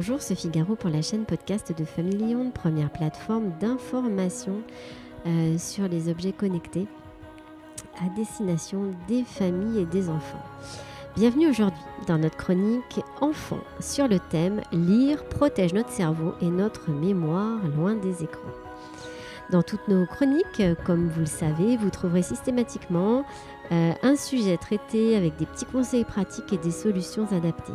Bonjour, Sophie Garot pour la chaîne podcast de Family Onde, première plateforme d'information sur les objets connectés à destination des familles et des enfants. Bienvenue aujourd'hui dans notre chronique Enfants sur le thème « Lire protège notre cerveau et notre mémoire loin des écrans ». Dans toutes nos chroniques, comme vous le savez, vous trouverez systématiquement un sujet traité avec des petits conseils pratiques et des solutions adaptées.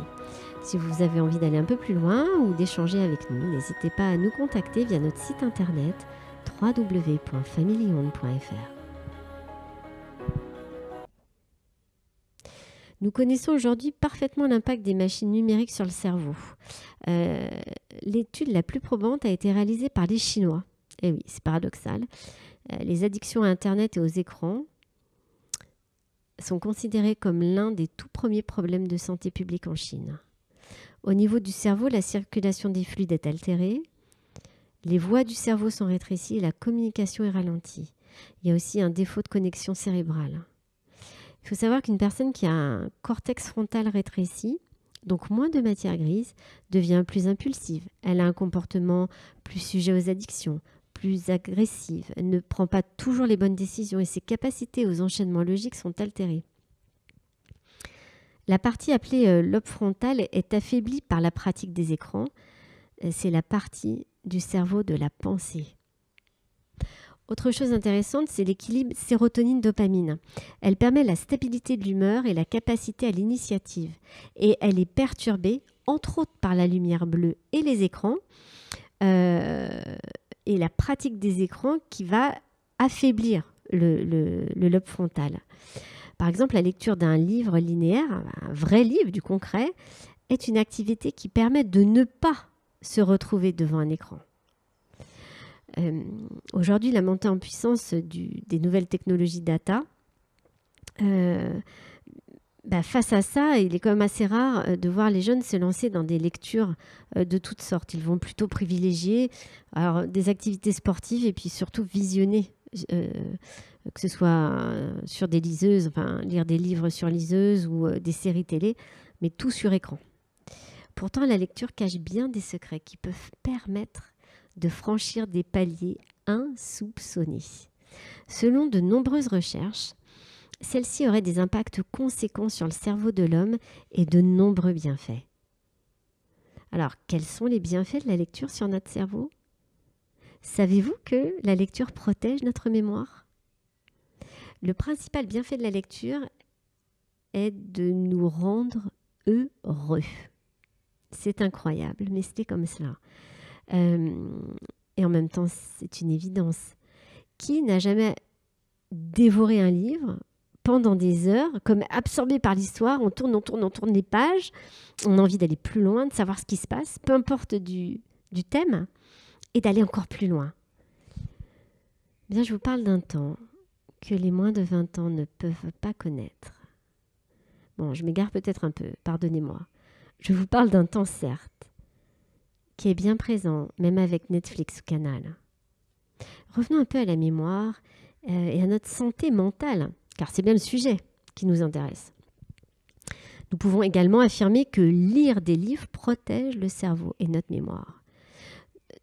Si vous avez envie d'aller un peu plus loin ou d'échanger avec nous, n'hésitez pas à nous contacter via notre site internet www.familyonde.fr. Nous connaissons aujourd'hui parfaitement l'impact des machines numériques sur le cerveau. L'étude la plus probante a été réalisée par les Chinois. Et oui, c'est paradoxal. Les addictions à Internet et aux écrans sont considérées comme l'un des tout premiers problèmes de santé publique en Chine. Au niveau du cerveau, la circulation des fluides est altérée, les voies du cerveau sont rétrécies et la communication est ralentie. Il y a aussi un défaut de connexion cérébrale. Il faut savoir qu'une personne qui a un cortex frontal rétréci, donc moins de matière grise, devient plus impulsive. Elle a un comportement plus sujet aux addictions, plus agressive. Elle ne prend pas toujours les bonnes décisions et ses capacités aux enchaînements logiques sont altérées. La partie appelée lobe frontal est affaiblie par la pratique des écrans. C'est la partie du cerveau de la pensée. Autre chose intéressante, c'est l'équilibre sérotonine-dopamine. Elle permet la stabilité de l'humeur et la capacité à l'initiative. Et elle est perturbée, entre autres, par la lumière bleue et les écrans. Et la pratique des écrans qui va affaiblir le lobe frontal. Par exemple, la lecture d'un livre linéaire, un vrai livre, du concret, est une activité qui permet de ne pas se retrouver devant un écran. Aujourd'hui, la montée en puissance des nouvelles technologies data, face à ça, il est quand même assez rare de voir les jeunes se lancer dans des lectures de toutes sortes. Ils vont plutôt privilégier des activités sportives et puis surtout visionner, que ce soit sur des liseuses, lire des livres sur liseuse ou des séries télé, mais tout sur écran. Pourtant, la lecture cache bien des secrets qui peuvent permettre de franchir des paliers insoupçonnés. Selon de nombreuses recherches, celle-ci aurait des impacts conséquents sur le cerveau de l'homme et de nombreux bienfaits. Alors, quels sont les bienfaits de la lecture sur notre cerveau ? Savez-vous que la lecture protège notre mémoire ? Le principal bienfait de la lecture est de nous rendre heureux. C'est incroyable, mais c'est comme cela. Et en même temps, c'est une évidence. Qui n'a jamais dévoré un livre pendant des heures, comme absorbé par l'histoire, on tourne les pages, on a envie d'aller plus loin, de savoir ce qui se passe, peu importe du thème, et d'aller encore plus loin. Bien, je vous parle d'un temps que les moins de 20 ans ne peuvent pas connaître. Bon, je m'égare peut-être un peu, pardonnez-moi. Je vous parle d'un temps, certes, qui est bien présent, même avec Netflix ou Canal. Revenons un peu à la mémoire et à notre santé mentale, car c'est bien le sujet qui nous intéresse. Nous pouvons également affirmer que lire des livres protège le cerveau et notre mémoire.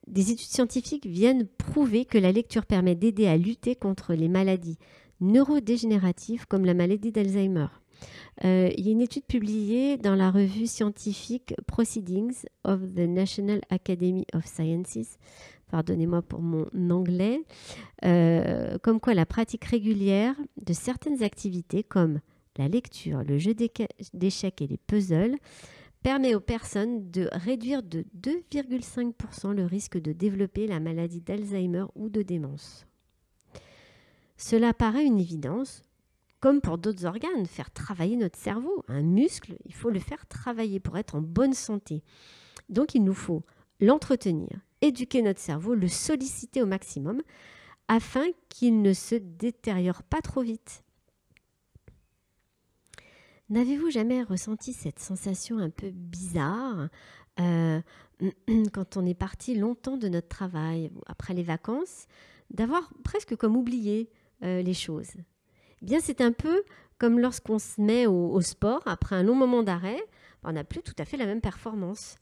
Des études scientifiques viennent prouver que la lecture permet d'aider à lutter contre les maladies neurodégénératives comme la maladie d'Alzheimer. Il y a une étude publiée dans la revue scientifique Proceedings of the National Academy of Sciences, pardonnez-moi pour mon anglais, comme quoi la pratique régulière de certaines activités comme la lecture, le jeu d'échecs et les puzzles permet aux personnes de réduire de 2,5% le risque de développer la maladie d'Alzheimer ou de démence. Cela paraît une évidence, comme pour d'autres organes, faire travailler notre cerveau. Un muscle, il faut le faire travailler pour être en bonne santé. Donc il nous faut l'entretenir, éduquer notre cerveau, le solliciter au maximum afin qu'il ne se détériore pas trop vite. N'avez-vous jamais ressenti cette sensation un peu bizarre quand on est parti longtemps de notre travail, après les vacances, d'avoir presque comme oublié les choses ? Eh bien, c'est un peu comme lorsqu'on se met au sport, après un long moment d'arrêt, on n'a plus tout à fait la même performance.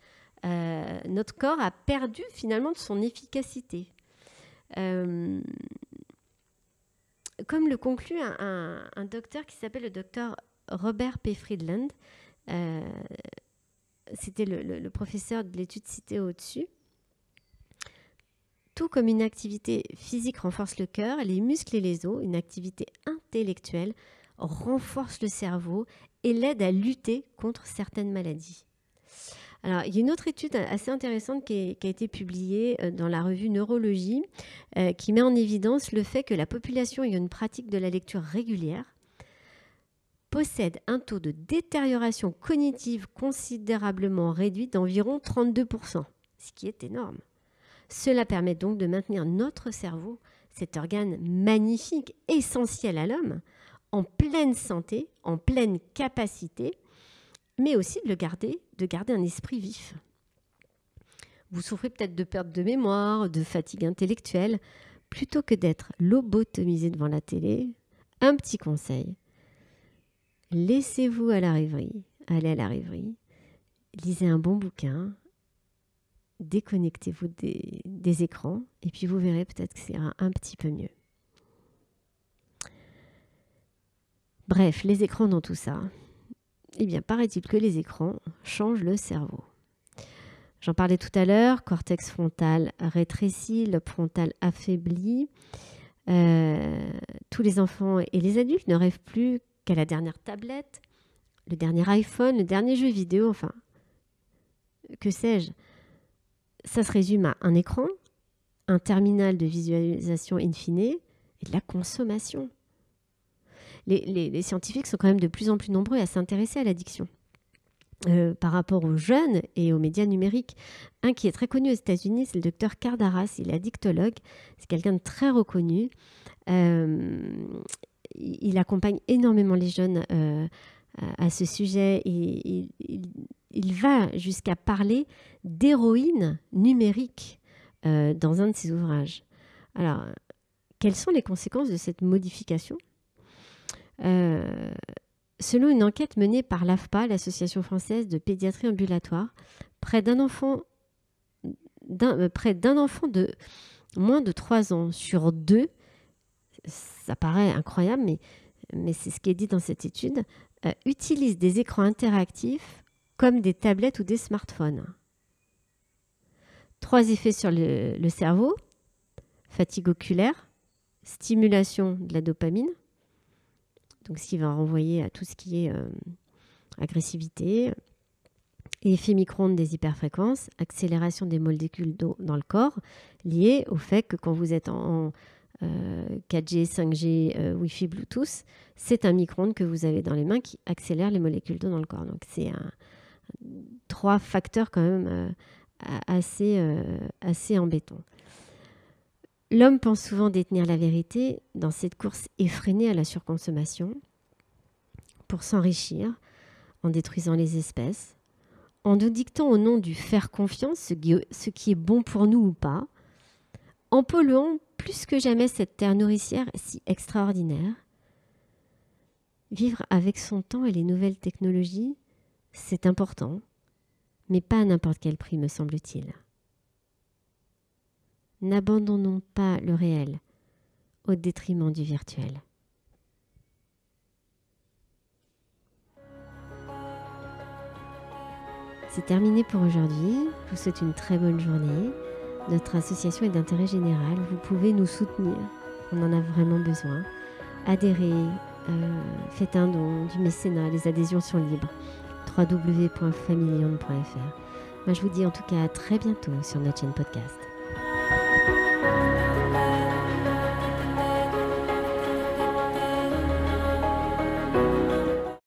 notre corps a perdu finalement de son efficacité. Comme le conclut un docteur qui s'appelle le docteur Robert P. Friedland, c'était le professeur de l'étude citée au-dessus. Tout comme une activité physique renforce le cœur, les muscles et les os, une activité intellectuelle renforce le cerveau et l'aide à lutter contre certaines maladies. Alors, il y a une autre étude assez intéressante qui a été publiée dans la revue Neurologie qui met en évidence le fait que la population ayant une pratique de la lecture régulière possède un taux de détérioration cognitive considérablement réduit d'environ 32%, ce qui est énorme. Cela permet donc de maintenir notre cerveau, cet organe magnifique, essentiel à l'homme, en pleine santé, en pleine capacité, mais aussi de garder un esprit vif. Vous souffrez peut-être de perte de mémoire, de fatigue intellectuelle. Plutôt que d'être lobotomisé devant la télé, un petit conseil. Laissez-vous aller à la rêverie, lisez un bon bouquin, déconnectez-vous des écrans et puis vous verrez peut-être que ça ira un petit peu mieux. Bref, les écrans dans tout ça. Eh bien, paraît-il que les écrans changent le cerveau. J'en parlais tout à l'heure, cortex frontal rétréci, lobe frontal affaibli. Tous les enfants et les adultes ne rêvent plus qu'à la dernière tablette, le dernier iPhone, le dernier jeu vidéo, enfin, que sais-je. Ça se résume à un écran, un terminal de visualisation in fine et de la consommation. Les scientifiques sont quand même de plus en plus nombreux à s'intéresser à l'addiction par rapport aux jeunes et aux médias numériques. Un qui est très connu aux États-Unis, c'est le docteur Kardaras, il est addictologue, c'est quelqu'un de très reconnu. Il accompagne énormément les jeunes à ce sujet et il va jusqu'à parler d'héroïne numérique dans un de ses ouvrages. Alors, quelles sont les conséquences de cette modification ? Selon une enquête menée par l'AFPA, l'Association française de pédiatrie ambulatoire, près d'un enfant de moins de 3 ans sur 2, ça paraît incroyable, mais c'est ce qui est dit dans cette étude, utilise des écrans interactifs comme des tablettes ou des smartphones. 3 effets sur le cerveau: fatigue oculaire, stimulation de la dopamine, donc ce qui va renvoyer à tout ce qui est agressivité, et effet micro-ondes des hyperfréquences, accélération des molécules d'eau dans le corps, lié au fait que quand vous êtes en 4G, 5G, Wi-Fi, Bluetooth, c'est un micro-ondes que vous avez dans les mains qui accélère les molécules d'eau dans le corps. Donc c'est 3 facteurs quand même assez embêtants. L'homme pense souvent détenir la vérité dans cette course effrénée à la surconsommation pour s'enrichir en détruisant les espèces, en nous dictant au nom du faire confiance ce qui est bon pour nous ou pas, en polluant plus que jamais cette terre nourricière si extraordinaire. Vivre avec son temps et les nouvelles technologies, c'est important, mais pas à n'importe quel prix, me semble-t-il. N'abandonnons pas le réel au détriment du virtuel. C'est terminé pour aujourd'hui. Je vous souhaite une très bonne journée. Notre association est d'intérêt général. Vous pouvez nous soutenir. On en a vraiment besoin. Adhérez, faites un don, du mécénat. Les adhésions sont libres. www.famillion.fr. Moi, je vous dis en tout cas à très bientôt sur notre chaîne podcast.